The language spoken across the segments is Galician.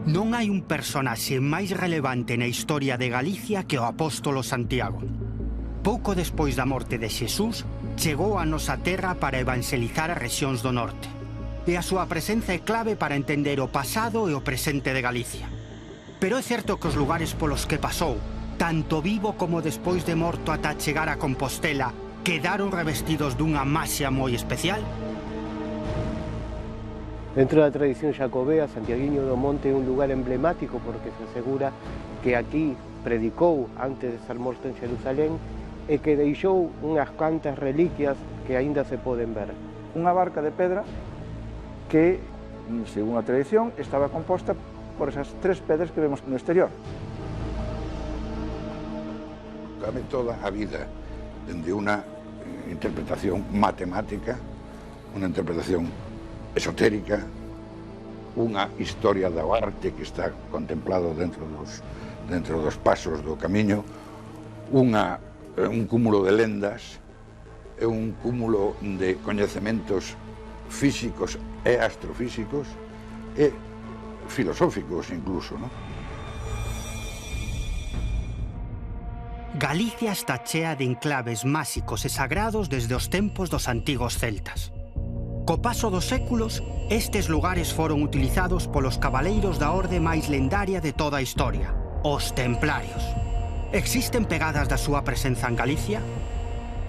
Non hai un personaxe máis relevante na historia de Galicia que o apóstolo Santiago. Pouco despois da morte de Xesús, chegou a nosa terra para evanxelizar as rexións do norte. E a súa presenza é clave para entender o pasado e o presente de Galicia. Pero é certo que os lugares polos que pasou, tanto vivo como despois de morto ata chegar a Compostela, quedaron revestidos dunha maxia moi especial? Dentro da tradición xacobea, Santiaguiño do Monte é un lugar emblemático porque se asegura que aquí predicou antes de ser morto en Xerusalén e que deixou unhas cantas reliquias que aínda se poden ver. Unha barca de pedra que, según a tradición, estaba composta por esas tres pedras que vemos no exterior. Cabe toda a vida dende unha interpretación matemática, unha interpretación esotérica, unha historia da arte que está contemplado dentro dos pasos do camiño, un cúmulo de lendas e un cúmulo de coñecementos físicos e astrofísicos e filosóficos incluso, non? Galicia está chea de enclaves máxicos e sagrados desde os tempos dos antigos celtas. Co paso dos séculos, estes lugares foron utilizados polos cabaleiros da orde máis lendaria de toda a historia, os templarios. Existen pegadas da súa presenza en Galicia?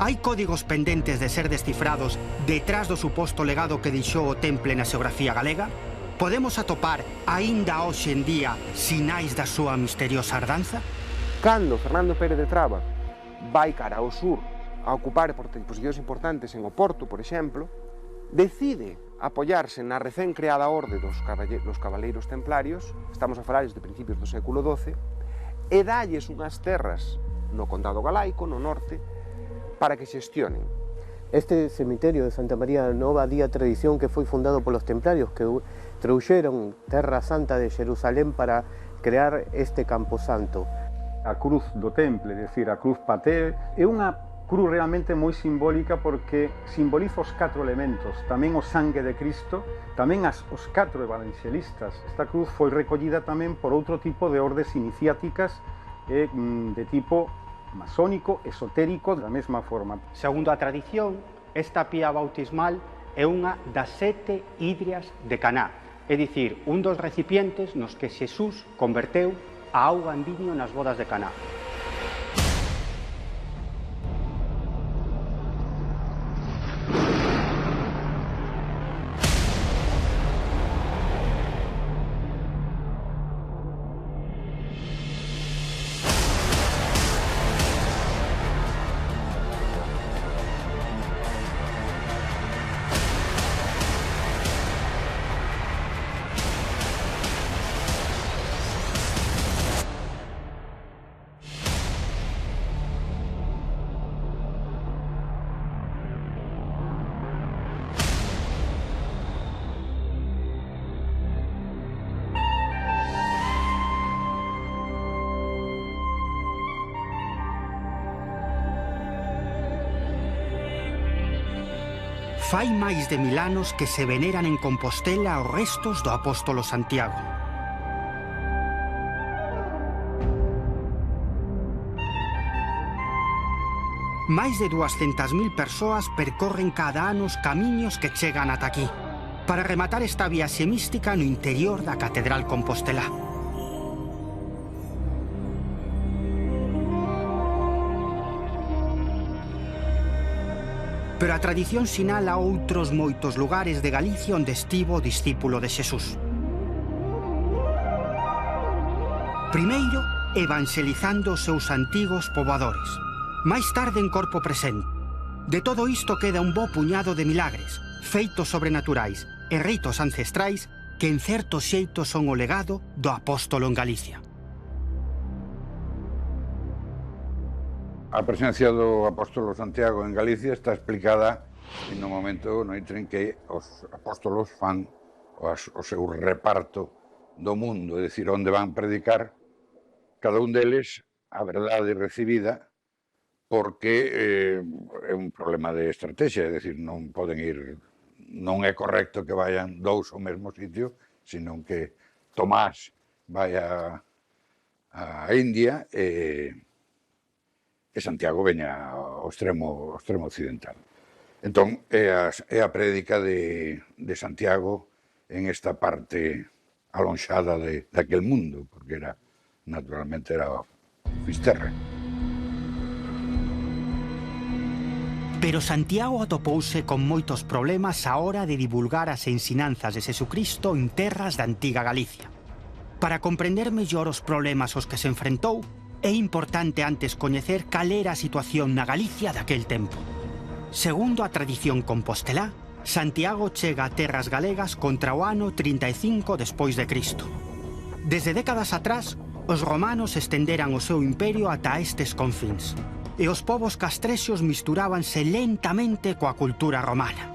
Hai códigos pendentes de ser descifrados detrás do suposto legado que deixou o temple na xeografía galega? Podemos atopar, aínda hoxe en día, sinais da súa misteriosa herdanza? Cando Fernando Pérez de Traba vai cara ao sur a ocupar posicións importantes en Oporto, por exemplo, decide apoiarse na recén creada orde dos cabaleiros templarios, estamos a falar de principios do século XII, e dalles unhas terras no condado galaico, no norte, para que xestionen. Este cemiterio de Santa María da Nova di a tradición que foi fundado polos templarios que trouxeron Terra Santa de Xerusalén para crear este camposanto. A cruz do temple, é dicir, a cruz paté, é unha cruz realmente moi simbólica porque simboliza os 4 elementos, tamén o sangue de Cristo, tamén os 4 evangelistas. Esta cruz foi recollida tamén por outro tipo de ordes iniciáticas de tipo masónico, esotérico, da mesma forma. Segundo a tradición, esta pía bautismal é unha das 7 hidrias de Caná, é dicir, un dos recipientes nos que Xesús converteu a auga en viño nas bodas de Caná. Fai máis de 1000 anos que se veneran en Compostela os restos do apóstolo Santiago. Máis de 200.000 persoas percorren cada ano os camiños que chegan ata aquí, para rematar esta viaxe mística no interior da Catedral Compostelá. Pero a tradición sinala outros moitos lugares de Galicia onde estivo o discípulo de Xesús. Primeiro, evanxelizando os seus antigos poboadores. Máis tarde en corpo presente. De todo isto queda un bo puñado de milagres, feitos sobrenaturais e ritos ancestrais que en certo xeito son o legado do apóstolo en Galicia. A presencia do apóstolo Santiago en Galicia está explicada no momento no en que os apóstolos fan o seu reparto do mundo, é dicir, onde van predicar cada un deles a verdade recibida, porque é un problema de estrategia, é dicir, non poden ir, non é correcto que vayan dous ao mesmo sitio, senón que Tomás vai a India e Santiago veña ao extremo occidental. Entón, é a prédica de Santiago en esta parte alonxada daquel mundo, porque naturalmente era Fisterra. Pero Santiago atopouse con moitos problemas á hora de divulgar as ensinanzas de Jesucristo en terras da antiga Galicia. Para comprender mellor os problemas aos que se enfrentou, é importante antes coñecer cal era a situación na Galicia daquel tempo. Segundo a tradición compostelá, Santiago chega a terras galegas contra o ano 35 despois de Cristo. Desde décadas atrás, os romanos estenderan o seu imperio ata estes confins, e os povos castrexos misturábanse lentamente coa cultura romana.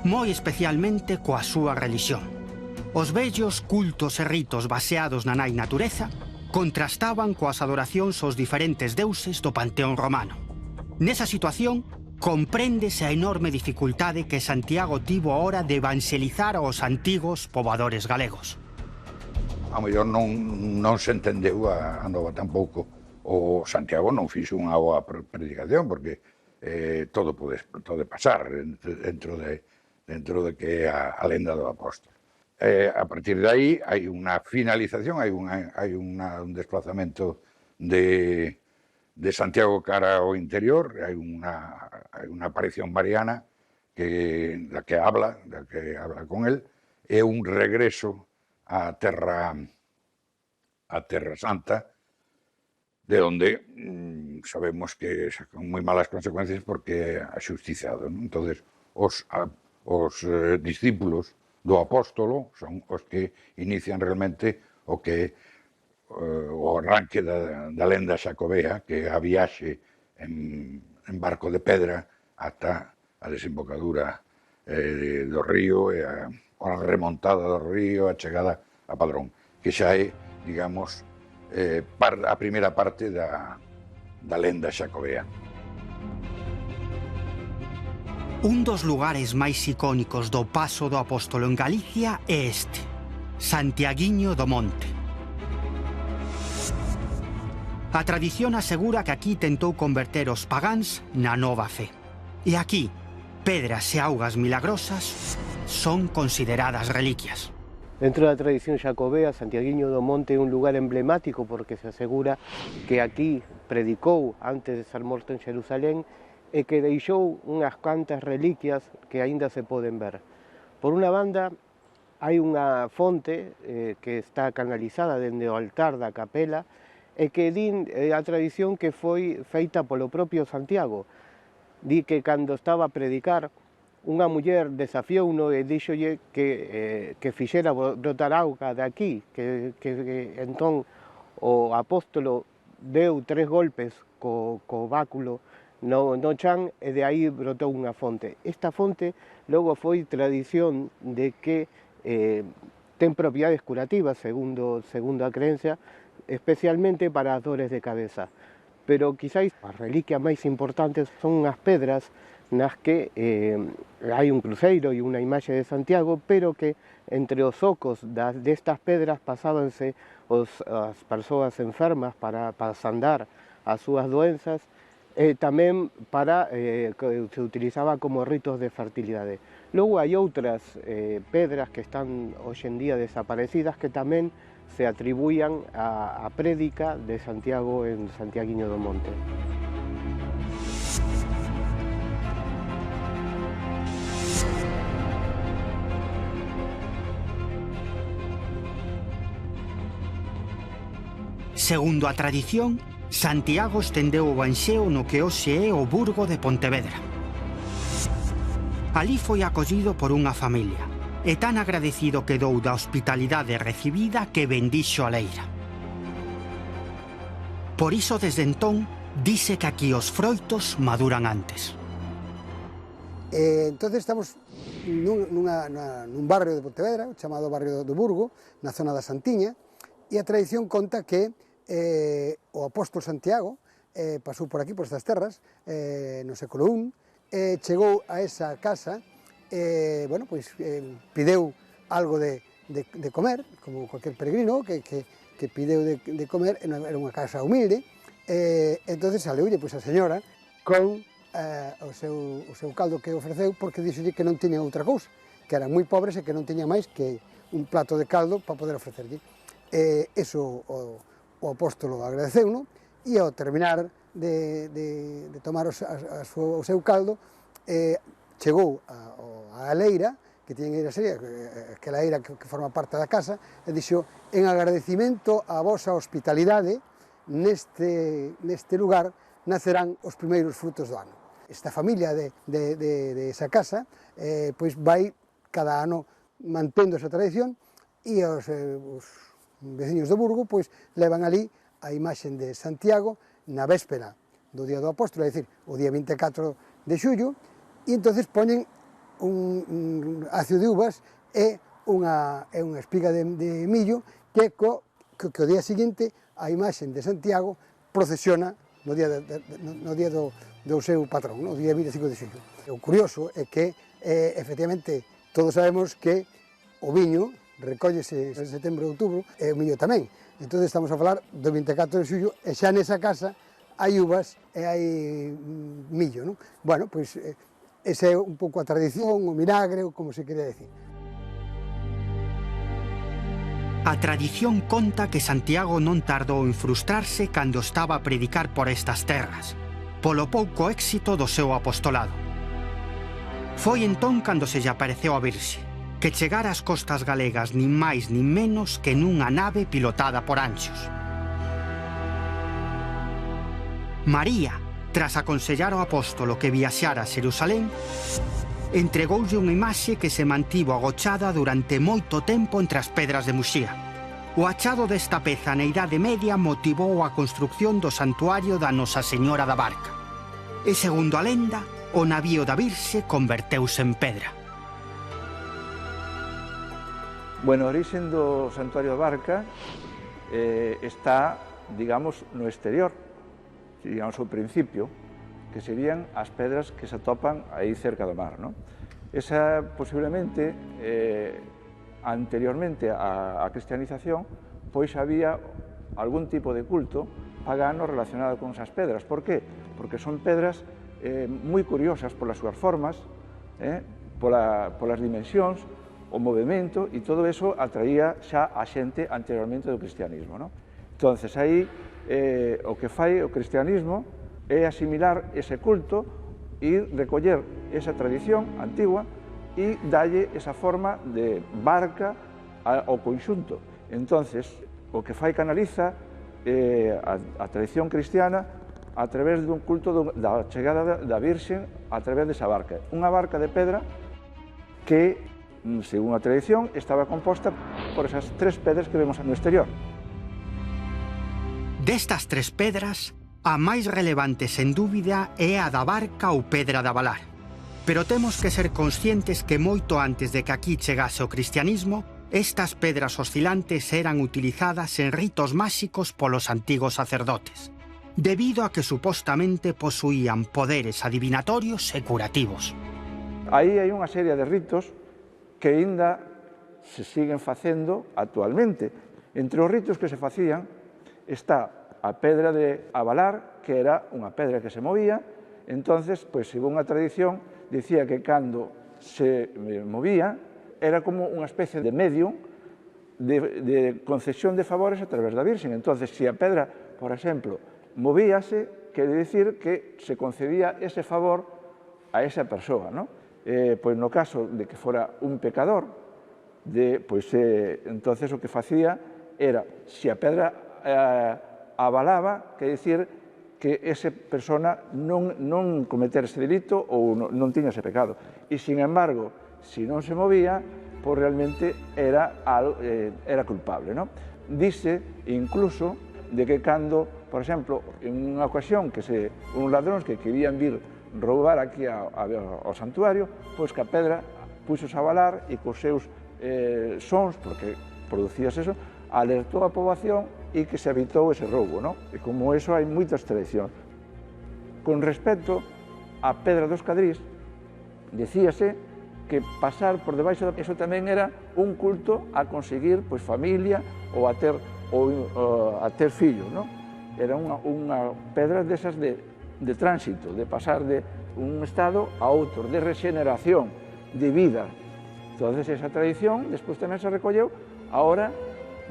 Moi especialmente coa súa relixión. Os vellos cultos e ritos baseados na nai natureza contrastaban coas adoracións aos diferentes deuses do panteón romano. Nesa situación, compréndese a enorme dificultade que Santiago tivo a hora de evanxelizar aos antigos pobadores galegos. A mellor non se entendeu a nova tampouco. O Santiago non fixo unha boa predicación, porque todo pode pasar dentro de que é a lenda do apóstolo. A partir de aí hai unha finalización, hai un desplazamento de Santiago cara ao interior, hai unha aparición mariana da que habla con él, e un regreso a Terra Santa, de onde sabemos que con moi malas consecuencias porque é axusticiado. Entonces, os discípulos do apóstolo son os que inician realmente o arranque da lenda xacobea, que é a viaxe en barco de pedra ata a desembocadura do río e a remontada do río, a chegada a Padrón, que xa é, digamos, a primeira parte da lenda xacobea. Un dos lugares máis icónicos do paso do apóstolo en Galicia é este, Santiaguiño do Monte. A tradición asegura que aquí tentou converter os pagáns na nova fe. E aquí, pedras e augas milagrosas son consideradas reliquias. Dentro da tradición xacobea, Santiaguiño do Monte é un lugar emblemático porque se asegura que aquí predicou antes de ser morto en Xerusalén e que deixou unhas cantas reliquias que aínda se poden ver. Por unha banda, hai unha fonte que está canalizada dende o altar da capela e que din a tradición que foi feita polo propio Santiago. Di que cando estaba a predicar, unha muller desafiouno e díxolle que fixera brotar auga de aquí, que entón o apóstolo deu 3 golpes co báculo no chan e de aí brotou unha fonte. Esta fonte logo foi tradición de que ten propiedades curativas, segundo a creencia, especialmente para as dores de cabeza. Pero quizás as reliquias máis importantes son unhas pedras nas que hai un cruceiro e unha imaxe de Santiago, pero que entre os ocos destas pedras pasábanse as persoas enfermas para sandar as súas doenzas, e tamén que se utilizaba como ritos de fertilidade. Logo hai outras pedras que están hoxe en día desaparecidas que tamén se atribuían a prédica de Santiago en Santiaguiño do Monte. Segundo a tradición, Santiago estendeu o Evanxeo no que hoxe é o Burgo de Pontevedra. Alí foi acollido por unha familia, e tan agradecido quedou da hospitalidade recibida que bendixo a leira. Por iso, desde entón, dice que aquí os froitos maduran antes. Entonces estamos nun barrio de Pontevedra, chamado barrio do Burgo, na zona da Santiña, e a tradición conta que o apóstolo Santiago pasou por aquí, por estas terras, no século I, chegou a esa casa, pideu algo de comer, como cualquier peregrino que pideu de comer, era unha casa humilde, entonces saleulle pois, a señora con o seu caldo que ofreceu, porque dixolle que non tiña outra cousa, que eran moi pobres e que non tiña máis que un plato de caldo para poder ofrecerlle. Eso o apóstolo agradeceu, e ao terminar de tomar o seu caldo, chegou á leira, que tiñen eira seria, aquela eira que forma parte da casa, e dixo, en agradecimento á vosa hospitalidade, neste lugar nacerán os primeiros frutos do ano. Esta familia de esa casa, pois vai cada ano mantendo esa tradición, e os veciños do Burgo pois levan ali a imaxen de Santiago na véspera do Día do Apóstolo, é dicir, o día 24 de xullo, e entonces poñen un acio de uvas e unha espiga de millo que o día seguinte a imaxen de Santiago procesiona no día do seu patrón, no día 25 de xullo. O curioso é que, efectivamente, todos sabemos que o viño recóllese en setembro e outubro, e o millo tamén. Entón estamos a falar do 24 de xullo, e xa nesa casa hai uvas e hai millo, non? Bueno, pois esa é un pouco a tradición, o milagre, ou como se quere decir. A tradición conta que Santiago non tardou en frustrarse cando estaba a predicar por estas terras, polo pouco éxito do seu apostolado. Foi entón cando se lle apareceu a Virxe, que chegara ás costas galegas nin máis nin menos que nunha nave pilotada por anxos. María, tras aconsellar ao apóstolo que viaxara a Xerusalén, entregoulle unha imaxe que se mantivo agochada durante moito tempo entre as pedras de Muxía. O achado desta peza na Idade Media motivou a construción do santuario da Nosa Señora da Barca. E segundo a lenda, o navío da Virxe converteuse en pedra. Bueno, a orixen do santuario da Barca está, digamos, no exterior, digamos, ao principio, que serían as pedras que se atopan aí cerca do mar, non? Esa, posiblemente, anteriormente á cristianización, pois había algún tipo de culto pagano relacionado con esas pedras. Por qué? Porque son pedras moi curiosas polas súas formas, polas dimensións, o movimento, e todo eso atraía xa a xente anteriormente do cristianismo, non? Entonces, aí, o que fai o cristianismo é asimilar ese culto e recoller esa tradición antigua e dalle esa forma de barca ao conxunto. Entonces, o que fai canaliza a tradición cristiana a través dun culto da chegada da Virxe a través desa barca. Unha barca de pedra que, según a tradición, estaba composta por esas tres pedras que vemos no exterior. Destas tres pedras, a máis relevante, sen dúbida, é a da Barca ou Pedra de Avalar. Pero temos que ser conscientes que moito antes de que aquí chegase o cristianismo, estas pedras oscilantes eran utilizadas en ritos máxicos polos antigos sacerdotes, debido a que supostamente posuían poderes adivinatorios e curativos. Aí hai unha serie de ritos que aínda se siguen facendo actualmente. Entre os ritos que se facían está a pedra de Avalar, que era unha pedra que se movía. Entonces, pois, según a tradición, dicía que cando se movía era como unha especie de medium de concesión de favores a través da Virxen. Entonces, se a pedra, por exemplo, movíase, quere dicir que se concedía ese favor a esa persoa, non? Pois no caso de que fora un pecador, entonces o que facía era, se a pedra avalaba, quer dicir que esa persona non cometera ese delito ou non tiña ese pecado. E, sin embargo, se non se movía, pois realmente era culpable, non? Dice, incluso, de que cando, por exemplo, en unha ocasión que uns ladróns que querían vir roubar aquí ao santuario, pois que a pedra puxos a avalar e cos seus sons, porque producías eso, alertou a poboación e que se evitou ese roubo, non? E como eso hai moitas tradicións. Con respecto á pedra dos Cadrís, dicíase que pasar por debaixo eso tamén era un culto a conseguir pois, familia ou a ter fillos, non? Era unha pedra desas de tránsito, de pasar de un estado a outro, de regeneración, de vida. Entonces esa tradición despois tamén se recolleu a hora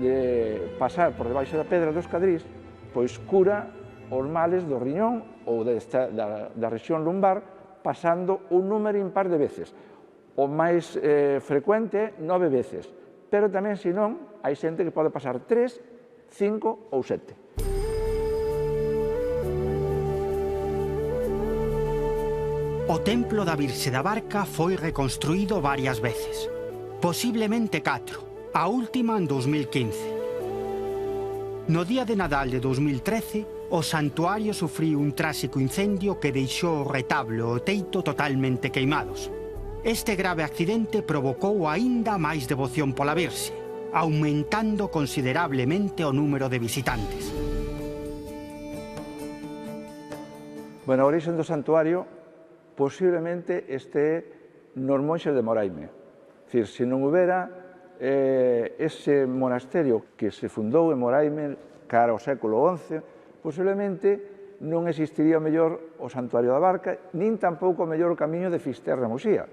de pasar por debaixo da pedra dos Cadrís, pois cura os males do riñón ou da rexión lumbar pasando un número impar de veces. O máis frecuente 9 veces, pero tamén, se non, hai xente que pode pasar 3, 5 ou 7. O templo da Virxe da Barca foi reconstruído varias veces, posiblemente 4, a última en 2015. No día de Nadal de 2013, o santuario sufriu un tráxico incendio que deixou o retablo e o teito totalmente queimados. Este grave accidente provocou aínda máis devoción pola Virxe, aumentando considerablemente o número de visitantes. Bueno, a origen do santuario posiblemente este nos monxes de Moraime. É dicir, se non houbera ese monasterio que se fundou en Moraime cara ao século XI, posiblemente non existiría mellor o santuario da Barca, nin tampouco mellor o camiño de Fisterra a Muxía.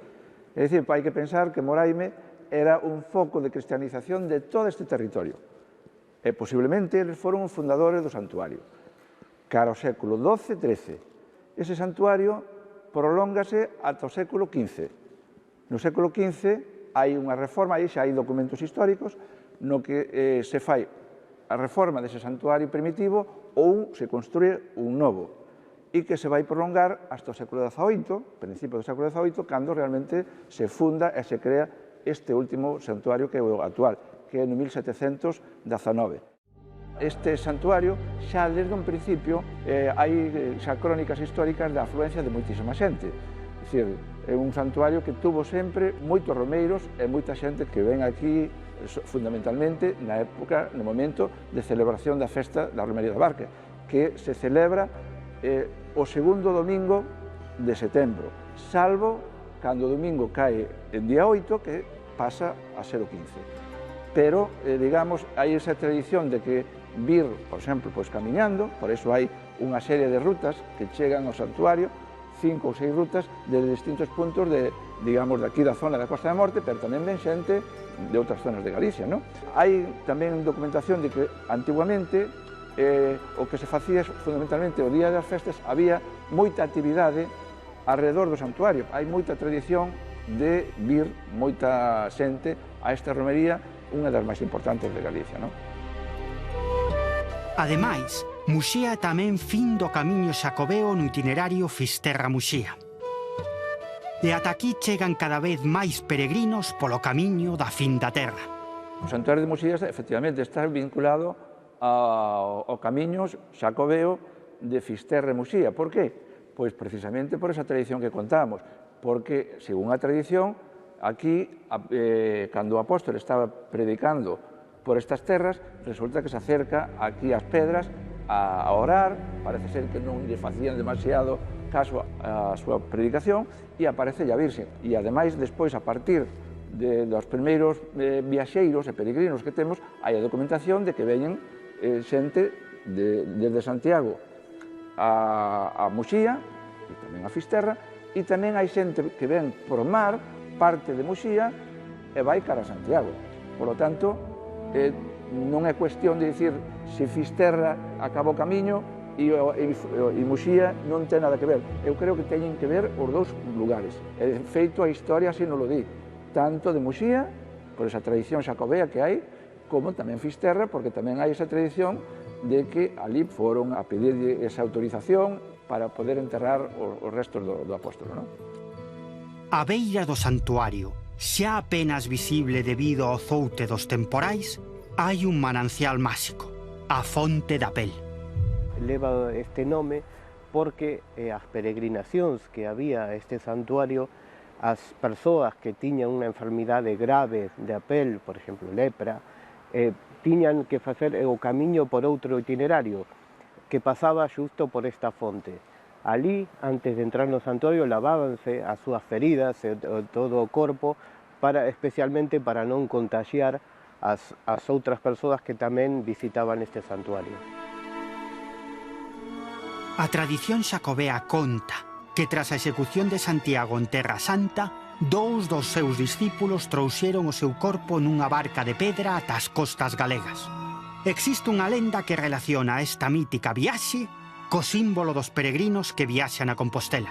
É dicir, hai que pensar que Moraime era un foco de cristianización de todo este territorio. E posiblemente eles foron os fundadores do santuario. Cara ao século XII-XIII. Ese santuario prolóngase ata o século XV. No século XV hai unha reforma, aí xa hai documentos históricos, no que se fai a reforma dese santuario primitivo ou se construye un novo, e que se vai prolongar hasta o século XVIII, principio do século XVIII, cando realmente se funda e se crea este último santuario que é o actual, que é no 1719. Este santuario, xa desde un principio, hai xa crónicas históricas da afluencia de moitísima xente. É dicir, é un santuario que tuvo sempre moitos romeiros e moita xente que ven aquí fundamentalmente na época, no momento de celebración da festa da Romería da Barca, que se celebra o segundo domingo de setembro, salvo cando o domingo cae en día 8, que pasa a ser o 15. Pero, digamos, hai esa tradición de que vir, por exemplo, pois camiñando, por eso hai unha serie de rutas que chegan ao santuario, 5 ou 6 rutas desde distintos puntos de, digamos, daqui da zona da Costa da Morte, pero tamén ven xente de outras zonas de Galicia, non? Hai tamén documentación de que antiguamente o que se facía fundamentalmente o día das festas había moita actividade alrededor do santuario. Hai moita tradición de vir moita xente a esta romería, unha das máis importantes de Galicia, non? Ademais, Muxía é tamén fin do camiño xacobeo no itinerario Fisterra-Muxía. E ata aquí chegan cada vez máis peregrinos polo camiño da fin da terra. O santuario de Muxía, efectivamente, está vinculado ao camiño xacobeo de Fisterra e Muxía. Por qué? Pois precisamente por esa tradición que contamos, porque, según a tradición, aquí, cando o apóstolo estaba predicando por estas terras, resulta que se acerca aquí ás pedras a orar, parece ser que non lle facían demasiado caso a súa predicación, e aparece a Virxe. E, ademais, despois, a partir dos primeiros viaxeiros e peregrinos que temos, hai a documentación de que veñen xente desde Santiago a Muxía, e tamén a Fisterra, e tamén hai xente que ven por mar, parte de Muxía, e vai cara a Santiago. Por lo tanto, non é cuestión de dicir se Fisterra acabou o camiño e Muxía non ten nada que ver. Eu creo que teñen que ver os dous lugares. De feito, a historia así non lo di, tanto de Muxía, por esa tradición xacobea que hai, como tamén Fisterra, porque tamén hai esa tradición de que ali foron a pedir esa autorización para poder enterrar os restos do apóstolo, non? A beira do santuario, xa apenas visible debido ao zoute dos temporais, hai un manancial máxico, a Fonte da Pel. Leva este nome porque as peregrinacións que había a este santuario, as persoas que tiñan unha enfermidade grave de a pel, por exemplo, lepra, tiñan que facer o camiño por outro itinerario que pasaba xusto por esta fonte. Ali, antes de entrar no santuario, lavábanse as súas feridas e todo o corpo, especialmente para non contagiar as outras persoas que tamén visitaban este santuario. A tradición xacobea conta que tras a execución de Santiago en Terra Santa, 2 dos seus discípulos trouxeron o seu corpo nunha barca de pedra ata as costas galegas. Existe unha lenda que relaciona esta mítica viaxe co símbolo dos peregrinos que viaxan a Compostela.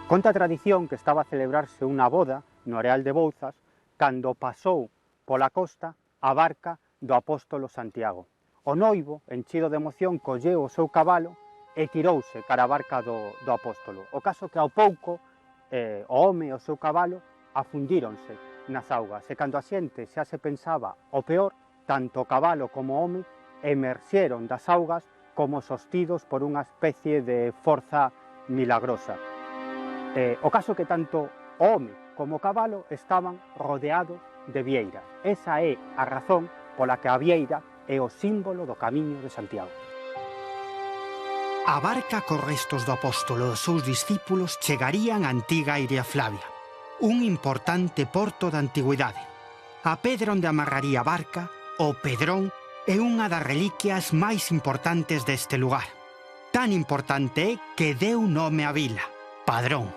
Conta a tradición que estaba a celebrarse unha boda no Areal de Bouzas cando pasou pola costa a barca do apóstolo Santiago. O noivo, enchido de emoción, colleu o seu cabalo e tirouse cara a barca do apóstolo. O caso que ao pouco o home e o seu cabalo afundíronse nas augas e cando a xente xa se pensaba o peor, tanto o cabalo como o home emerxeron das augas como sostidos por unha especie de forza milagrosa. O caso que tanto o home como o cabalo estaban rodeados de vieiras. Esa é a razón pola que a vieira é o símbolo do Camiño de Santiago. A barca cos restos do apóstolo e os seus discípulos chegarían á antiga Iria Flavia, un importante porto da antigüidade. A pedra onde amarraría a barca, o Pedrón, é unha das reliquias máis importantes deste lugar. Tan importante é que deu nome á vila, Padrón.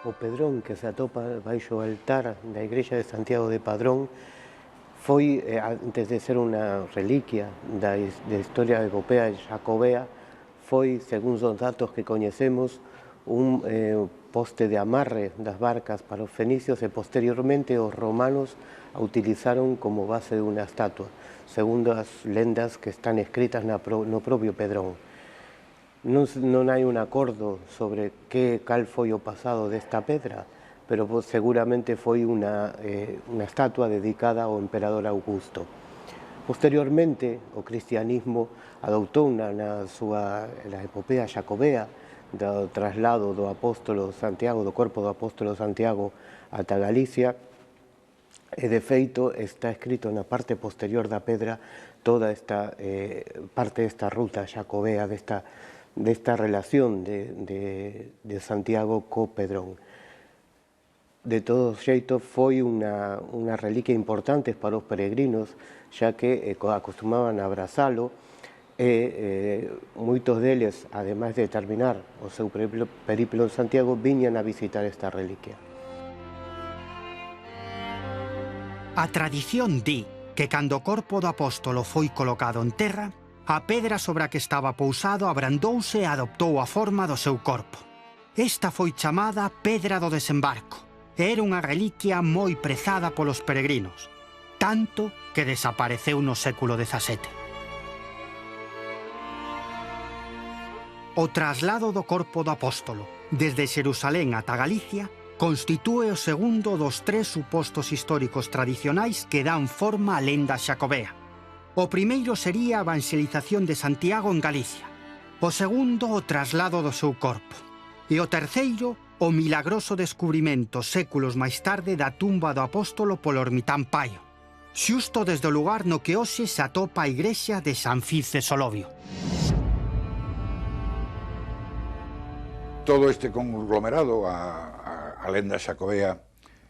O Pedrón que se atopa baixo o altar da igrexa de Santiago de Padrón foi, antes de ser unha reliquia da historia europea e xacobea, foi, según os datos que coñecemos, un poste de amarre das barcas para os fenicios e posteriormente os romanos a utilizaron como base de unha estatua, segundo as lendas que están escritas no propio Pedrón. Non hai un acordo sobre cal foi o pasado desta pedra, pero seguramente foi unha estatua dedicada ao emperador Augusto. Posteriormente, o cristianismo adoptou na epopea xacobea do traslado do apóstolo Santiago, do corpo do apóstolo Santiago ata Galicia, e de feito está escrito na parte posterior da pedra toda esta parte desta ruta xacobea, desta relación de Santiago co Pedrón. De todo xeito, foi unha reliquia importante para os peregrinos, xa que acostumaban a abrazalo e moitos deles, ademais de terminar o seu periplo en Santiago, viñan a visitar esta reliquia. A tradición di que cando o corpo do apóstolo foi colocado en terra, a pedra sobre a que estaba pousado abrandouse e adoptou a forma do seu corpo. Esta foi chamada Pedra do Desembarco. Era unha reliquia moi prezada polos peregrinos, tanto que desapareceu no século XVII. O traslado do corpo do apóstolo desde Xerusalén ata Galicia constitúe o segundo dos 3 supostos históricos tradicionais que dan forma á lenda xacobea. O primeiro sería a evangelización de Santiago en Galicia, o segundo o traslado do seu corpo, e o terceiro o milagroso descubrimento séculos máis tarde da tumba do apóstolo polo ermitán Paio, xusto desde o lugar no que hoxe se atopa a igrexa de San Fice Solovio. Todo este conglomerado, a lenda xacobea,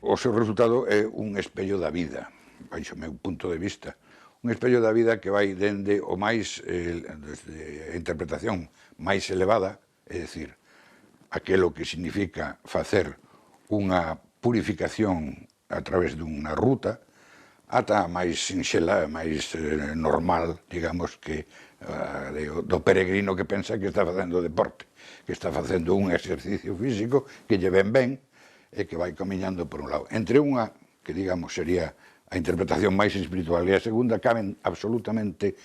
o seu resultado é un espello da vida, baixo o meu punto de vista. Un espello da vida que vai dende o máis, desde a interpretación máis elevada, é dicir, aquelo que significa facer unha purificación a través dunha ruta, ata máis sinxela, máis normal, digamos, que do peregrino que pensa que está facendo deporte, que está facendo un exercicio físico que lle ven ben e que vai camiñando por un lado. Entre unha, que digamos sería a interpretación máis espiritual, e a segunda cabe absolutamente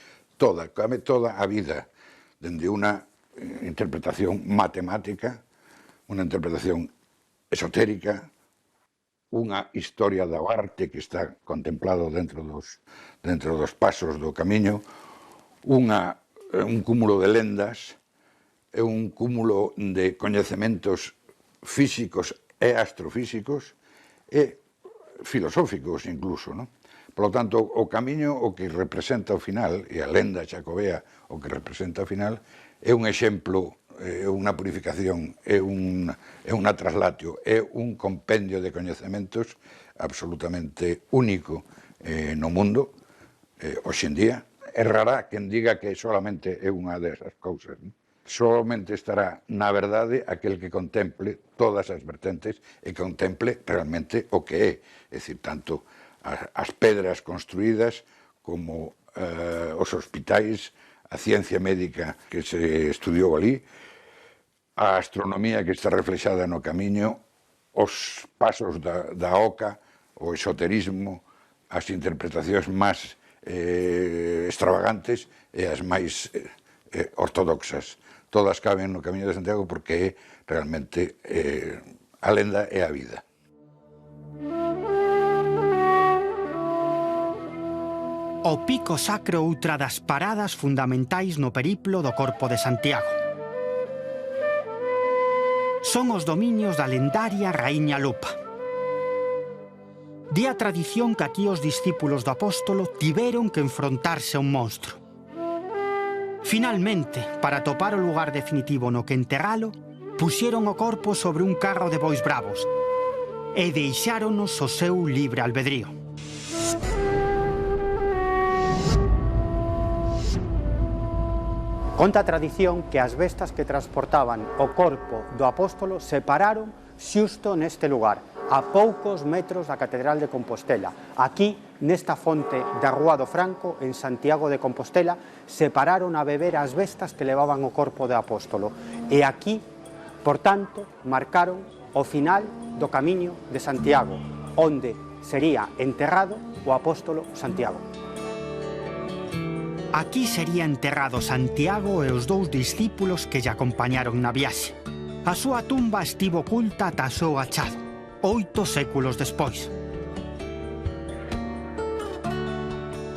cabe toda a vida, dende unha interpretación matemática, unha interpretación esotérica, unha historia da arte que está contemplado dentro dos pasos do camiño, un cúmulo de lendas, e un cúmulo de coñecementos físicos e astrofísicos e filosóficos incluso, non? Por lo tanto, o camiño o que representa o final, e a lenda xacobea o que representa o final, é un exemplo, é unha purificación, é unha traslatio, é un compendio de coñecementos absolutamente único no mundo, hoxe en día. Errará quen diga que solamente é unha desas cousas, non? Solamente estará na verdade aquel que contemple todas as vertentes e contemple realmente o que é. É dicir, tanto as pedras construídas como os hospitais, a ciencia médica que se estudiou ali, a astronomía que está reflexada no camiño, os pasos da oca, o esoterismo, as interpretacións máis extravagantes e as máis ortodoxas. Todas caben no Camiño de Santiago porque é realmente a lenda e a vida. O Pico Sacro, outra das paradas fundamentais no periplo do Corpo de Santiago. Son os dominios da lendaria Raíña Lupa. Di a tradición que aquí os discípulos do apóstolo tiveron que enfrontarse a un monstro. Finalmente, para topar o lugar definitivo no que enterralo, puxeron o corpo sobre un carro de bois bravos e deixáronos o seu libre albedrío. Conta a tradición que as bestas que transportaban o corpo do apóstolo se pararon xusto neste lugar, a poucos metros da Catedral de Compostela. Aquí, nesta fonte da Rúa do Franco, en Santiago de Compostela, se pararon a beber as bestas que levaban o corpo do apóstolo. E aquí, por tanto, marcaron o final do Camiño de Santiago, onde sería enterrado o apóstolo Santiago. Aquí sería enterrado Santiago e os dous discípulos que lle acompañaron na viaxe. A súa tumba estivo oculta ata o seu achado, 8 séculos despois.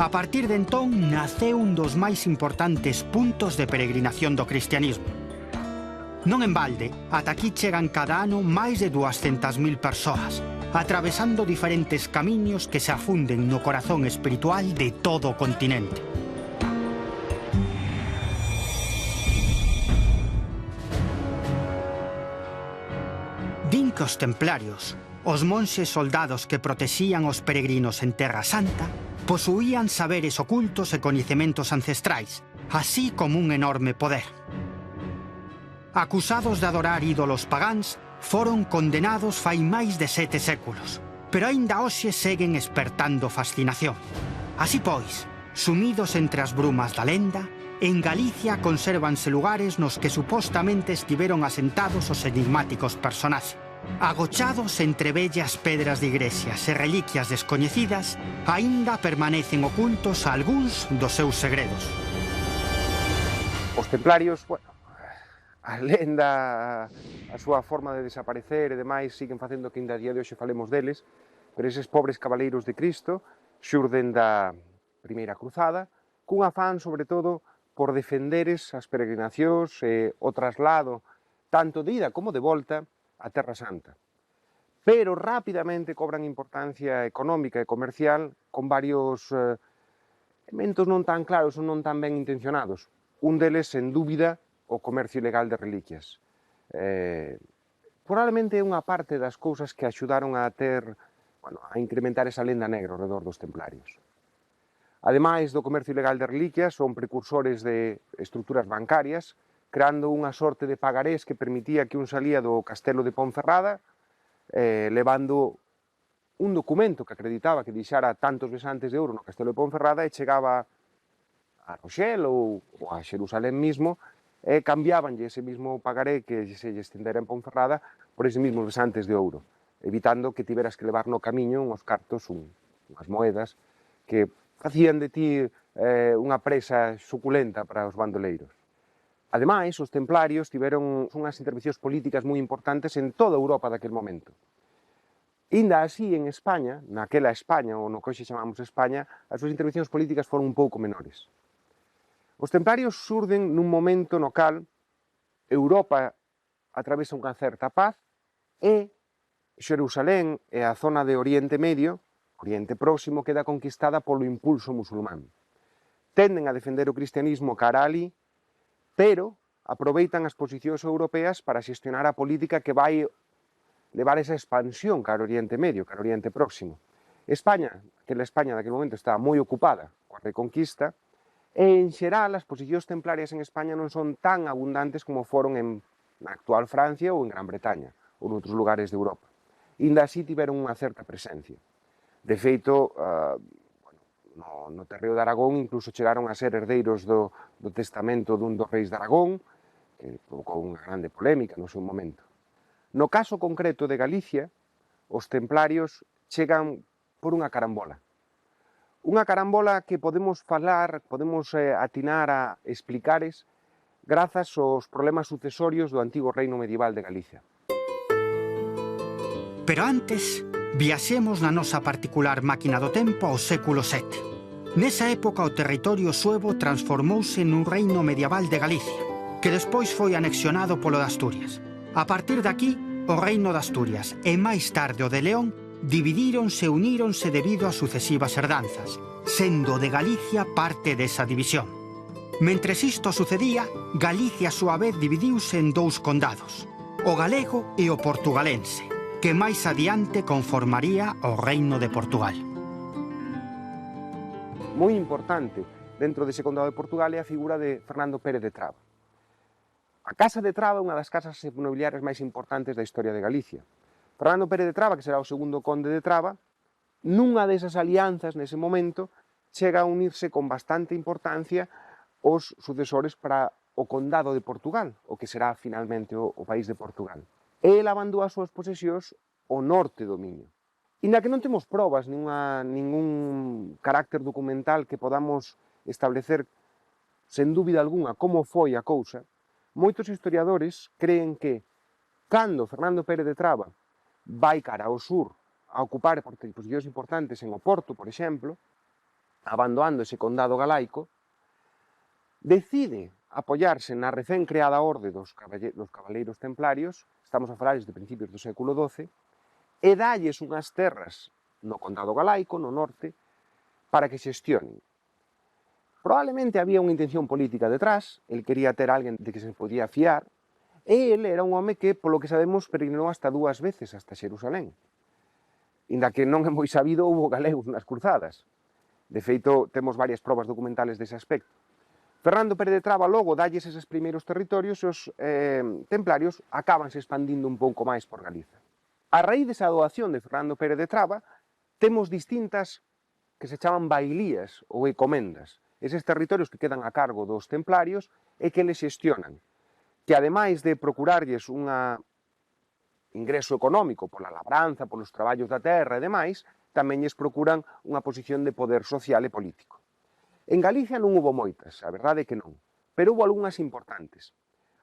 A partir de entón, naceu un dos máis importantes puntos de peregrinación do cristianismo. Non en balde, ata aquí chegan cada ano máis de 200.000 persoas, atravesando diferentes camiños que se afunden no corazón espiritual de todo o continente. Din que os templarios, os monxes soldados que protexían os peregrinos en Terra Santa, posuían saberes ocultos e coñecementos ancestrais, así como un enorme poder. Acusados de adorar ídolos pagáns, foron condenados fai máis de 7 séculos, pero aínda hoxe seguen espertando fascinación. Así pois, sumidos entre as brumas da lenda, en Galicia consérvanse lugares nos que supostamente estiveron asentados os enigmáticos personaxes. Agochados entre bellas pedras de igrexas e reliquias descoñecidas, aínda permanecen ocultos algúns dos seus segredos. Os templarios, bueno, a lenda, a súa forma de desaparecer e demais siguen facendo que ainda a día de hoxe falemos deles, pero eses pobres cabaleiros de Cristo xurden da primeira cruzada cun afán, sobre todo, por defenderes as peregrinacións e o traslado tanto de ida como de volta a Terra Santa. Pero rapidamente cobran importancia económica e comercial con varios elementos non tan claros ou non tan ben intencionados. Un deles, sen dúbida, o comercio ilegal de reliquias. Probablemente é unha parte das cousas que axudaron a incrementar esa lenda negra ao redor dos templarios. Ademais do comercio ilegal de reliquias, son precursores de estruturas bancarias, creando unha sorte de pagarés que permitía que un salía do castelo de Ponferrada levando un documento que acreditaba que deixara tantos besantes de ouro no castelo de Ponferrada e chegaba a Rochelle ou a Xerusalén mismo e cambiabanlle ese mismo pagaré que se lle estendera en Ponferrada por ese mismo besantes de ouro, evitando que tiveras que levar no camiño unhos cartos, unhas moedas que facían de ti unha presa suculenta para os bandoleiros. Ademais, os templarios tiveron unhas intervencións políticas moi importantes en toda Europa daquel momento. Inda así, en España, naquela España, ou no que hoxe chamamos España, as súas intervencións políticas foron un pouco menores. Os templarios surden nun momento no cal Europa atravesa unha certa paz e Xerusalén e a zona de Oriente Medio Oriente Próximo queda conquistada polo impulso musulmán. Tenden a defender o cristianismo cara a alí, pero aproveitan as posicións europeas para xestionar a política que vai levar esa expansión cara ao Oriente Medio, cara ao Oriente Próximo. España, aquela España daquele momento estaba moi ocupada coa Reconquista, e en xeral as posicións templarias en España non son tan abundantes como foron na actual Francia ou en Gran Bretaña, ou noutros lugares de Europa. Inda así tiveron unha certa presencia. De feito, no terreo de Aragón incluso chegaron a ser herdeiros do testamento dun dos reis de Aragón, que provocou unha grande polémica no seu momento. No caso concreto de Galicia, os templarios chegan por unha carambola. Unha carambola que podemos falar, podemos atinar a explicares grazas aos problemas sucesorios do antigo reino medieval de Galicia. Pero antes, viaxemos na nosa particular máquina do tempo ao século VII. Nesa época o territorio suevo transformouse nun reino medieval de Galicia, que despois foi anexionado polo de Asturias. A partir de aquí, o reino de Asturias e máis tarde o de León dividíronse e uníronse debido a sucesivas herdanzas, sendo de Galicia parte desa división. Mentres isto sucedía, Galicia a súa vez dividiuse en dous condados, o galego e o portugalense, que máis adiante conformaría o Reino de Portugal. Moi importante dentro dese condado de Portugal é a figura de Fernando Pérez de Traba. A Casa de Traba é unha das casas nobiliarias máis importantes da historia de Galicia. Fernando Pérez de Traba, que será o segundo conde de Traba, nunha desas alianzas nese momento chega a unirse con bastante importancia os sucesores para o condado de Portugal, o que será finalmente o país de Portugal. El abandou as súas posesións ao norte do Miño. Inda que non temos probas, ningún carácter documental que podamos establecer sen dúbida algunha como foi a cousa, moitos historiadores creen que cando Fernando Pérez de Traba vai cara ao sur a ocupar posicións importantes en Oporto, por exemplo, abandonando ese condado galaico, decide apoiarse na recén creada orde dos cabaleiros templarios, estamos a falar desde principios do século XII, e dalles unhas terras no condado galaico, no norte, para que xestionen. Probablemente había unha intención política detrás, el quería ter alguén de que se podía fiar, e ele era un home que, polo que sabemos, peregrinou hasta 2 veces hasta Xerusalén. Inda que non é moi sabido, houbo galegos nas cruzadas. De feito, temos varias probas documentales dese aspecto. Fernando Pérez de Traba logo dalles eses primeiros territorios e os templarios acabanse expandindo un pouco máis por Galiza. A raíz desa doación de Fernando Pérez de Traba, temos distintas que se chaman bailías ou encomendas, eses territorios que quedan a cargo dos templarios e que les xestionan, que ademais de procurarlles un ingreso económico pola labranza, polos traballos da terra e demais, tamén lles procuran unha posición de poder social e político. En Galicia non hubo moitas, a verdade é que non, pero hubo algunhas importantes.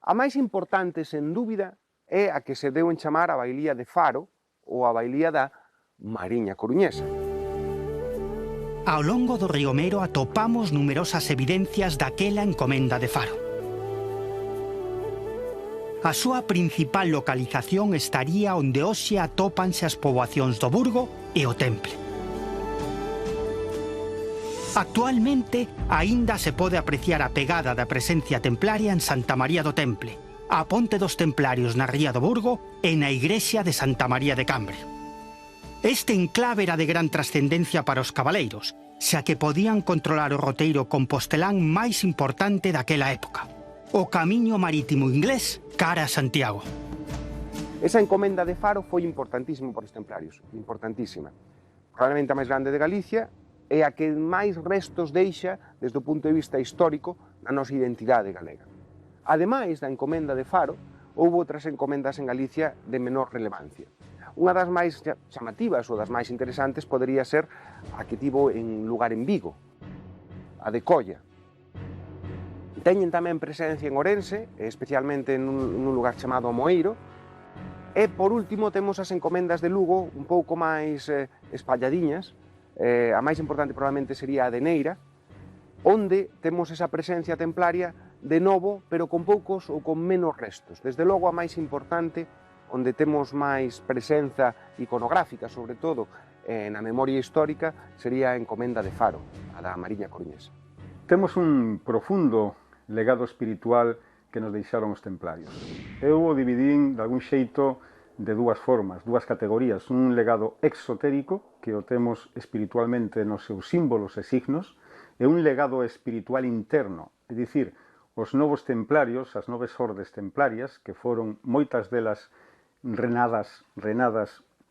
A máis importante, sen dúbida, é a que se deu en chamar a bailía de Faro ou a bailía da Mariña Coruñesa. Ao longo do río Mero atopamos numerosas evidencias daquela encomenda de Faro. A súa principal localización estaría onde hoxe atópanse as poboacións do Burgo e o Temple. Actualmente, aínda se pode apreciar a pegada da presencia templaria en Santa María do Temple, a Ponte dos Templarios na Ría do Burgo e na Igrexa de Santa María de Cambre. Este enclave era de gran trascendencia para os cabaleiros, xa que podían controlar o roteiro compostelán máis importante daquela época, o camiño marítimo inglés cara a Santiago. Esa encomenda de Faro foi importantísima para os templarios, importantísima. Probablemente a máis grande de Galicia, é a que máis restos deixa desde o punto de vista histórico na nosa identidade galega. Ademais da encomenda de Faro, houve outras encomendas en Galicia de menor relevancia. Unha das máis chamativas ou das máis interesantes podería ser a que tivo en lugar en Vigo, a de Colla. Teñen tamén presencia en Ourense, especialmente nun lugar chamado Moeiro, e por último temos as encomendas de Lugo un pouco máis espalladiñas. A máis importante probablemente sería a de Neira, onde temos esa presencia templaria de novo, pero con poucos ou con menos restos. Desde logo a máis importante, onde temos máis presenza iconográfica, sobre todo, na memoria histórica sería a encomenda de Faro, a da Mariña Coruñesa. Temos un profundo legado espiritual que nos deixaron os templarios. Eu o dividín de algún xeito de dúas formas, dúas categorías. Un legado exotérico, que o temos espiritualmente nos seus símbolos e signos, e un legado espiritual interno, é dicir, os novos templarios, as novas ordes templarias, que foron moitas delas renadas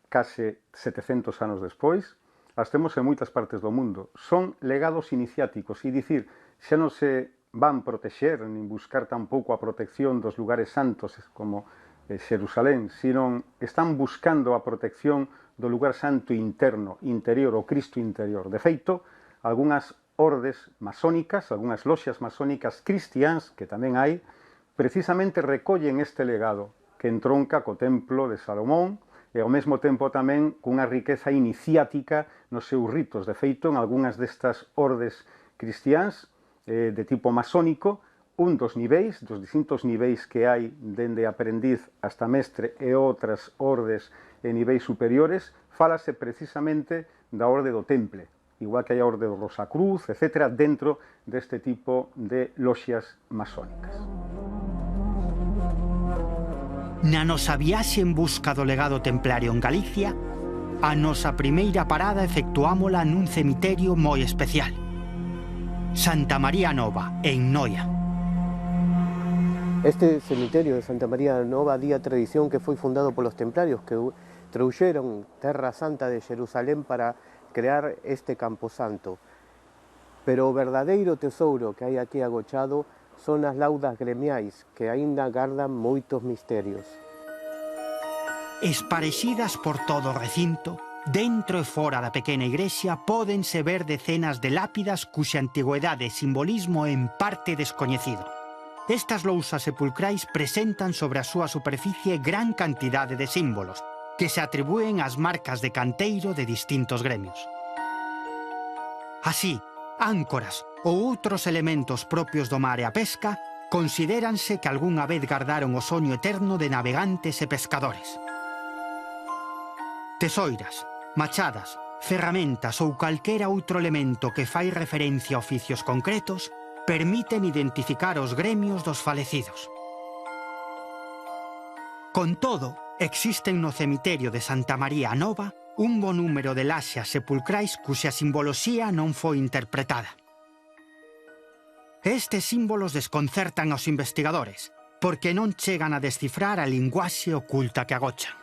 case 700 anos despois, as temos en moitas partes do mundo. Son legados iniciáticos, e dicir, xa non se van protexer, nin buscar tampouco a protección dos lugares santos como Xerusalén, sino están buscando a protección do lugar santo interno, interior, o Cristo interior. De feito, algunhas ordes masónicas, algunhas loxas masónicas cristiáns, que tamén hai, precisamente recollen este legado, que entronca co templo de Salomón, e ao mesmo tempo tamén cunha riqueza iniciática nos seus ritos. De feito, en algunhas destas ordes cristiáns de tipo masónico, un dos niveis, dos distintos niveis que hai dende aprendiz hasta mestre e outras ordes en niveis superiores, fálase precisamente da orde do temple, igual que hai a orde do Rosacruz, etc., dentro deste tipo de loxias masónicas. Na nosa viaxe en busca do legado templario en Galicia, a nosa primeira parada efectuámola nun cemiterio moi especial. Santa María Nova, en Noia. Este cemiterio de Santa María Nova di a tradición que foi fundado polos templarios que trouxeron Terra Santa de Xerusalén para crear este camposanto. Pero o verdadeiro tesouro que hai aquí agochado son as laudas gremiais que aínda gardan moitos misterios. Esparexidas por todo o recinto, dentro e fora da pequena igrexa, pódense ver decenas de lápidas cuxa antigüedade e simbolismo é en parte descoñecido. Estas lousas sepulcrais presentan sobre a súa superficie gran cantidade de símbolos, que se atribúen ás marcas de canteiro de distintos gremios. Así, áncoras ou outros elementos propios do mar e a pesca considéranse que algunha vez gardaron o soño eterno de navegantes e pescadores. Tesoiras, machadas, ferramentas ou calquera outro elemento que fai referencia a oficios concretos permiten identificar os gremios dos falecidos. Con todo, existen no cemiterio de Santa María Nova un bo número de laxas sepulcrais cuxa simboloxía non foi interpretada. Estes símbolos desconcertan aos investigadores, porque non chegan a descifrar a linguaxe oculta que agochan.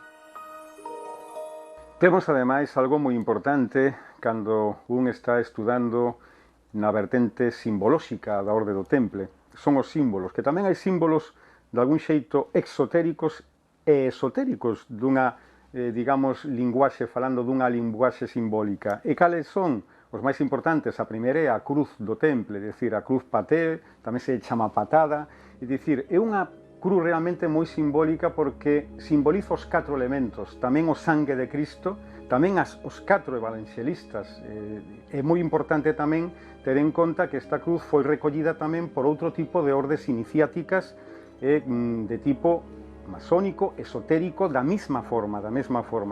Temos, ademais, algo moi importante cando un está estudando na vertente simbolóxica da orde do temple. Son os símbolos, que tamén hai símbolos de algún xeito exotéricos e esotéricos dunha, digamos, linguaxe, falando dunha linguaxe simbólica. E cales son? Os máis importantes, a primeira é a cruz do temple, é dicir, a cruz paté, tamén se chama patada, é dicir, é unha cruz realmente moi simbólica porque simboliza os 4 elementos, tamén o sangue de Cristo, tamén os 4 evangelistas. É moi importante tamén ter en conta que esta cruz foi recollida tamén por outro tipo de ordes iniciáticas de tipo masónico, esotérico, da mesma forma.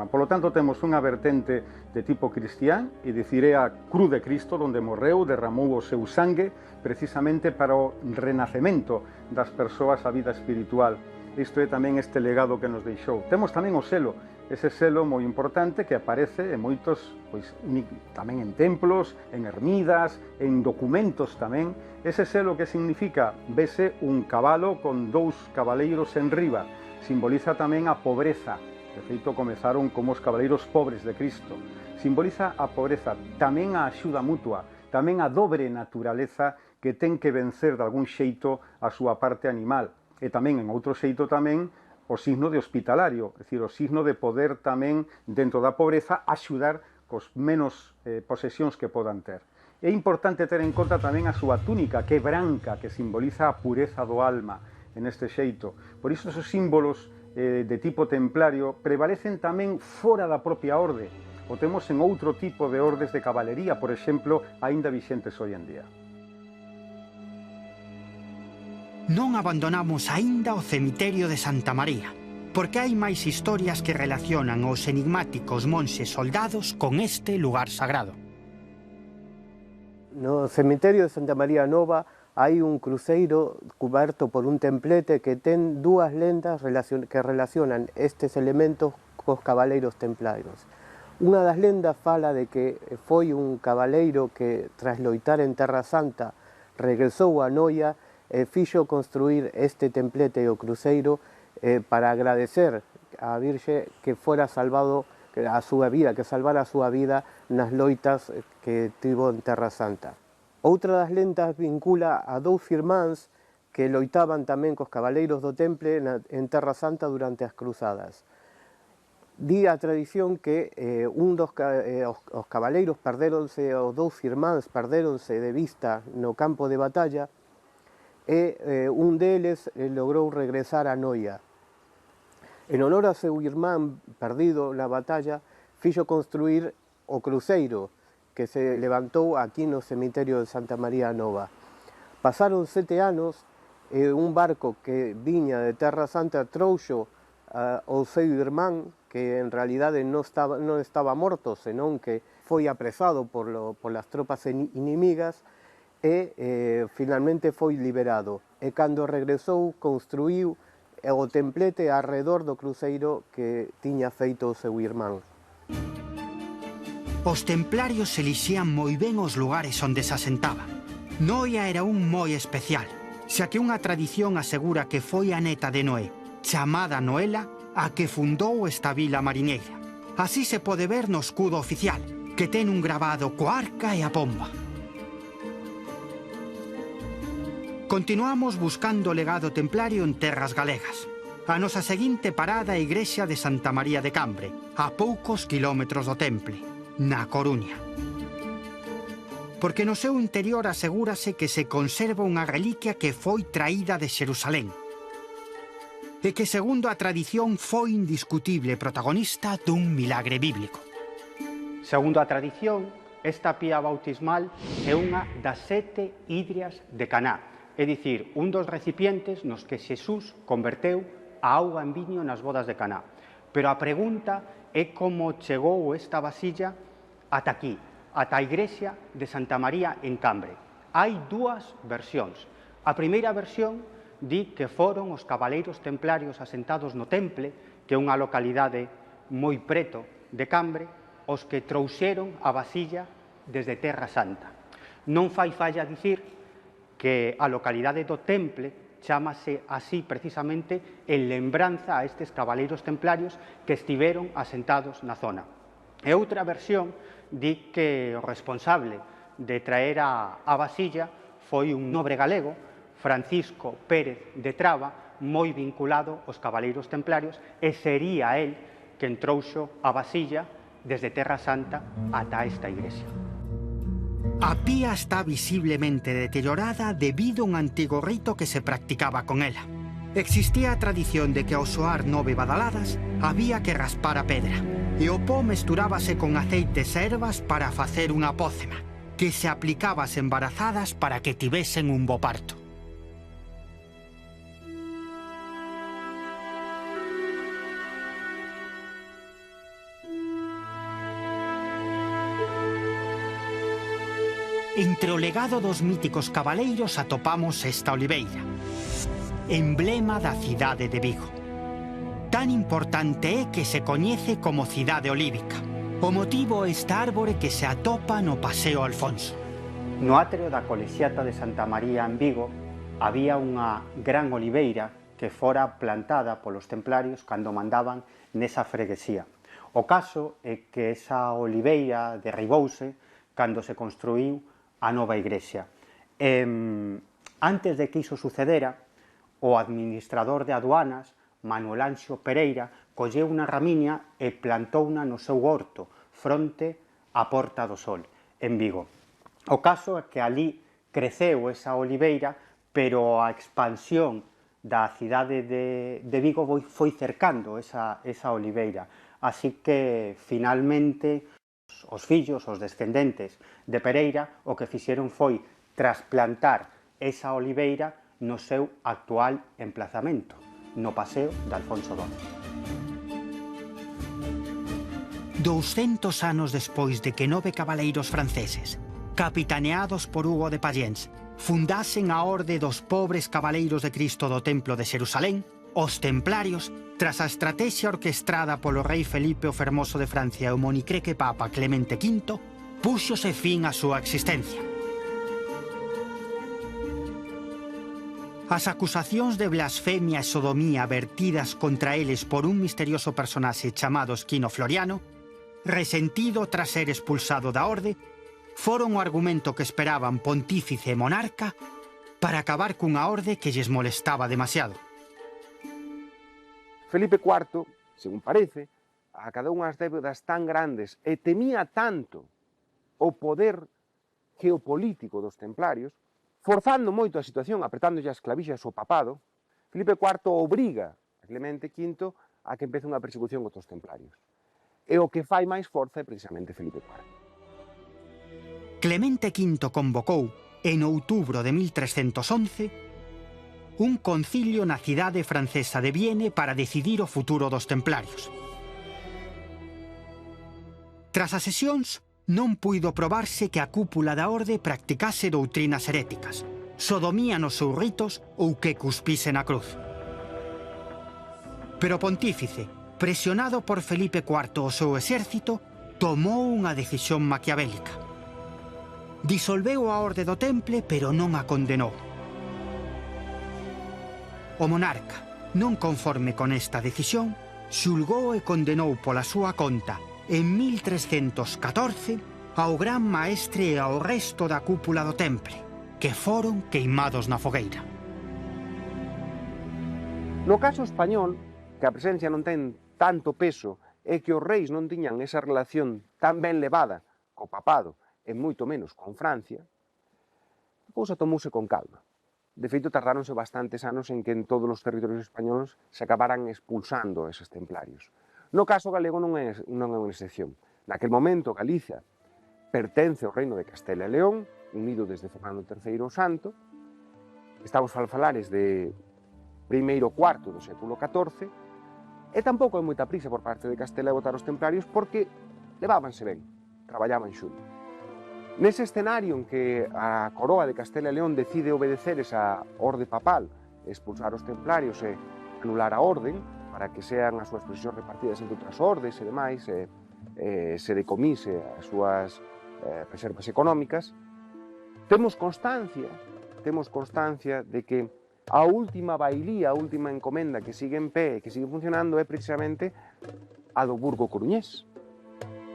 Por lo tanto, temos unha vertente de tipo cristián, e dicir, é a cruz de Cristo, onde morreu, derramou o seu sangue, precisamente para o renacemento das persoas a vida espiritual. Isto é tamén este legado que nos deixou. Temos tamén o selo, ese selo moi importante que aparece en moitos, pois, tamén en templos, en ermidas, en documentos tamén. Ese selo que significa, vese un cabalo con 2 cabaleiros en riba, simboliza tamén a pobreza. De feito, comezaron como os cabaleiros pobres de Cristo. Simboliza a pobreza, tamén a axuda mutua, tamén a dobre naturaleza que ten que vencer de algún xeito a súa parte animal. E tamén, en outro xeito tamén, o signo de hospitalario, é dicir, o signo de poder tamén, dentro da pobreza, axudar cos menos posesións que podan ter. É importante ter en conta tamén a súa túnica, que é branca, que simboliza a pureza do alma, en este xeito. Por iso, esos símbolos de tipo templario prevalecen tamén fora da propia orde. O temos en outro tipo de ordes de cabalería, por exemplo, aínda vixentes hoy en día. Non abandonamos aínda o cemiterio de Santa María. porque hai máis historias que relacionan os enigmáticos monxes soldados con este lugar sagrado. No cemiterio de Santa María Nova hai un cruceiro cuberto por un templete que ten dúas lendas que relacionan estes elementos cos cabaleiros templarios. Unha das lendas fala de que foi un cabaleiro que, tras loitar en Terra Santa, regresou a Noia e fixo construir este templete e o cruceiro para agradecer á Virxe que fora salvado a súa vida, que salvara a súa vida nas loitas que tivo en Terra Santa. Outra das lendas vincula a dous irmáns que loitaban tamén cos cabaleiros do Temple en Terra Santa durante as cruzadas. Di a tradición que os cabaleiros perdéronse, os dous irmáns perdéronse de vista no campo de batalla e un deles logrou regresar a Noia. En honor a seu irmán perdido na batalla, fixo construir o cruceiro que se levantou aquí no cemiterio de Santa María Nova. Pasaron 7 anos e un barco que viña de Terra Santa trouxo ao seu irmán, que en realidade non estaba morto, senón que foi apresado polas tropas inimigas e finalmente foi liberado. E cando regresou, construíu o templete arredor do cruceiro que tiña feito o seu irmán. Os templarios elixían moi ben os lugares onde se asentaban. Noia era un moi especial, xa que unha tradición asegura que foi a neta de Noé, chamada Noela, a que fundou esta vila mariñeira. Así se pode ver no escudo oficial, que ten un gravado coa arca e a pomba. Continuamos buscando o legado templario en terras galegas. A nosa seguinte parada é a igrexa de Santa María de Cambre, a poucos quilómetros do Temple, na Coruña. Porque no seu interior asegúrase que se conserva unha reliquia que foi traída de Xerusalén e que, segundo a tradición, foi indiscutible protagonista dun milagre bíblico. Segundo a tradición, esta pía bautismal é unha das 7 hidrias de Caná, é dicir, un dos recipientes nos que Xesús converteu a auga en viño nas bodas de Caná. Pero a pregunta é como chegou esta vasilla ata aquí, ata a igrexa de Santa María en Cambre. Hai dúas versións. A primeira versión di que foron os cabaleiros templarios asentados no Temple, que é unha localidade moi preto de Cambre, os que trouxeron a vasilla desde Terra Santa. Non fai falla dicir que a localidade do Temple chámase así precisamente en lembranza a estes cabaleiros templarios que estiveron asentados na zona. E outra versión di que o responsable de traer a vasilla foi un nobre galego, Francisco Pérez de Traba, moi vinculado aos cabaleiros templarios, e sería el quen trouxo a vasilla desde Terra Santa ata esta igrexa. A pía está visiblemente deteriorada debido a un antigo rito que se practicaba con ela. Existía a tradición de que ao soar 9 badaladas había que raspar a pedra e o pó mesturábase con aceites e ervas para facer unha pócema que se aplicaba ás embarazadas para que tivesen un bo parto. Entre o legado dos míticos cabaleiros atopamos esta oliveira, emblema da cidade de Vigo. Tan importante é que se coñece como cidade olívica. O motivo é esta árbore que se atopa no Paseo Alfonso. No átrio da colexiata de Santa María en Vigo había unha gran oliveira que fora plantada polos templarios cando mandaban nesa freguesía. O caso é que esa oliveira derribouse cando se construíu a nova igrexa. Antes de que iso sucedera, o administrador de aduanas, Manuel Anxo Pereira, colleu unha ramiña e plantouna no seu horto, fronte á Porta do Sol, en Vigo. O caso é que ali creceu esa oliveira, pero a expansión da cidade de Vigo foi cercando esa oliveira. Así que, finalmente, os fillos, os descendentes de Pereira, o que fixeron foi trasplantar esa oliveira no seu actual emplazamento, no Paseo de Alfonso XII. 200 anos despois de que 9 cabaleiros franceses, capitaneados por Hugo de Payens, fundasen a orde dos pobres cabaleiros de Cristo do Templo de Xerusalén, os templarios, tras a estrategia orquestrada polo rei Felipe o Fermoso de Francia e o monicreque papa Clemente V, púxose fin á súa existencia. As acusacións de blasfemia e sodomía vertidas contra eles por un misterioso personaxe chamado Esquino Floriano, resentido tras ser expulsado da orde, foron o argumento que esperaban pontífice e monarca para acabar cunha orde que lles molestaba demasiado. Felipe IV, según parece, acadou unhas débedas tan grandes e temía tanto o poder geopolítico dos templarios, forzando moito a situación, apretándolle as clavixas ao papado, Felipe IV obriga a Clemente V a que empece unha persecución contra os templarios. E o que fai máis forza é precisamente Felipe IV. Clemente V convocou, en outubro de 1311, un concilio na cidade francesa de Vienne para decidir o futuro dos templarios. Tras as sesións, non puido probarse que a cúpula da orde practicase doutrinas heréticas, sodomía nos seus ritos ou que cuspise na cruz. Pero o pontífice, presionado por Felipe IV o seu exército, tomou unha decisión maquiavélica. Disolveu a orde do Temple, pero non a condenou. O monarca, non conforme con esta decisión, xulgou e condenou pola súa conta en 1314 ao gran maestre e ao resto da cúpula do Temple, que foron queimados na fogueira. No caso español, que a presencia non ten tanto peso e que os reis non tiñan esa relación tan ben levada co papado e moito menos con Francia, a cousa tomouse con calma. De feito, tardáronse bastantes anos en que en todos os territorios españoles se acabaran expulsando eses templarios. No caso galego non é unha excepción. Naquel momento, Galicia pertence ao reino de Castela e León, unido desde Fernando III o Santo. Estamos a falares de primeiro cuarto do século XIV, e tampouco hai moita prisa por parte de Castela e votar os templarios porque levábanse ben, traballaban xuntos. Nese escenario en que a coroa de Castela e León decide obedecer esa orde papal, expulsar os templarios e anular a orden, para que sean as súas posicións repartidas entre outras ordes e demais, se decomise as súas reservas económicas, temos constancia de que a última bailía, a última encomenda que sigue en pé e que sigue funcionando é precisamente a do Burgo Coruñés,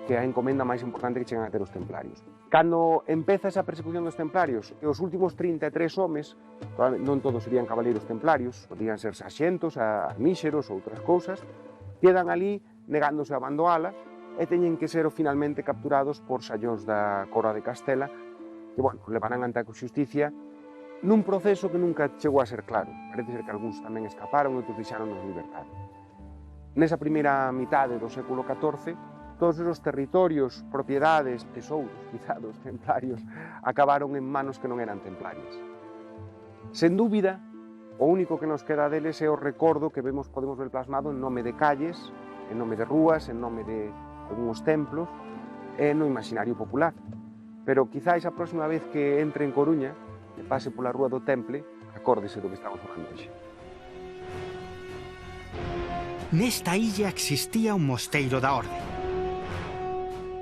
que é a encomenda máis importante que chegan a ter os templarios. Cando empeza esa persecución dos templarios, e os últimos 33 homes, non todos serían cabaleiros templarios, podían ser sarxentos, armíxeros ou outras cousas, quedan ali negándose a abandoala e teñen que ser finalmente capturados por xallóns da Coroa de Castela, que, bueno, levarán ante a xusticia nun proceso que nunca chegou a ser claro. Parece ser que algúns tamén escaparon e outros deixaron en libertade. Nesa primeira mitade do século XIV, todos esos territorios, propiedades, tesouros, quizá dos templarios, acabaron en manos que non eran templarias. Sen dúbida, o único que nos queda deles é o recordo que podemos ver plasmado en nome de calles, en nome de rúas, en nome de algúns templos, e no imaginario popular. Pero quizáis a próxima vez que entre en Coruña, e pase pola rúa do Temple, acórdese do que estamos falando hoxe. Nesta illa existía un mosteiro da orde.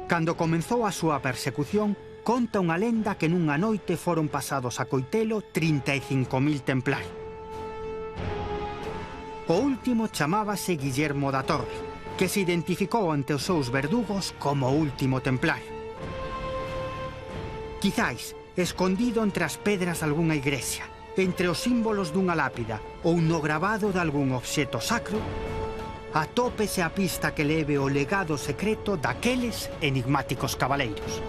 Cando comenzou a súa persecución, conta unha lenda que nunha noite foron pasados a coitelo 35.000 templarios. O último chamábase Guillermo da Torre, que se identificou ante os seus verdugos como o último templario. Quizáis, escondido entre as pedras de algunha igrexa, entre os símbolos dunha lápida ou no gravado de algún obxeto sacro, atópese a pista que leve o legado secreto daqueles enigmáticos cabaleiros.